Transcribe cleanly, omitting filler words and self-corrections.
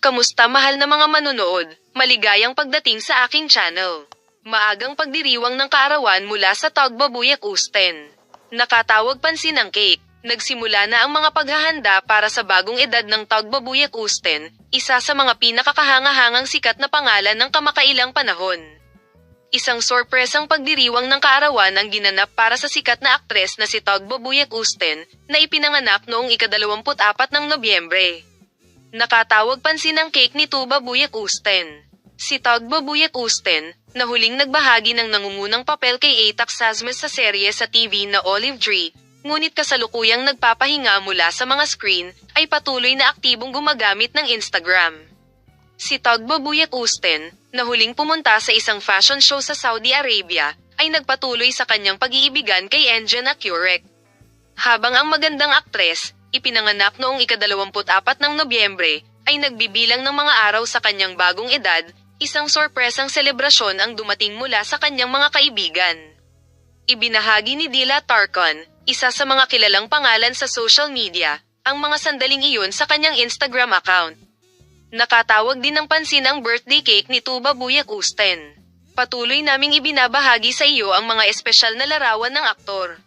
Kamusta mahal na mga manonood? Maligayang pagdating sa aking channel. Maagang pagdiriwang ng kaarawan mula sa Tagbabuyak Usten. Nakatawag pansin ang cake. Nagsimula na ang mga paghahanda para sa bagong edad ng Tagbabuyak Usten, isa sa mga pinakakahanga-hangang sikat na pangalan ng kamakailang panahon. Isang sorpresang pagdiriwang ng kaarawan ang ginanap para sa sikat na aktres na si Tagbabuyak Usten, na ipinanganak noong ika-24 ng Nobyembre. Nakatawag pansin ang cake ni Tagbabuyak Usten. Si Tagbabuyak Usten, na huling nagbahagi ng nangungunang papel kay Atak Sazmes sa serye sa TV na Olive Tree, ngunit kasalukuyang nagpapahinga mula sa mga screen, ay patuloy na aktibong gumagamit ng Instagram. Si Tagbabuyak Usten, na huling pumunta sa isang fashion show sa Saudi Arabia, ay nagpatuloy sa kanyang pag-iibigan kay Engin Akurek. Habang ang magandang aktres, ipinanganak noong ika-24 ng Nobyembre, ay nagbibilang ng mga araw sa kanyang bagong edad, isang sorpresang selebrasyon ang dumating mula sa kanyang mga kaibigan. Ibinahagi ni Dila Tarkon, isa sa mga kilalang pangalan sa social media, ang mga sandaling iyon sa kanyang Instagram account. Nakatawag din ng pansin ang birthday cake ni Tagbabuyak Usten. Patuloy naming ibinabahagi sa iyo ang mga espesyal na larawan ng aktor.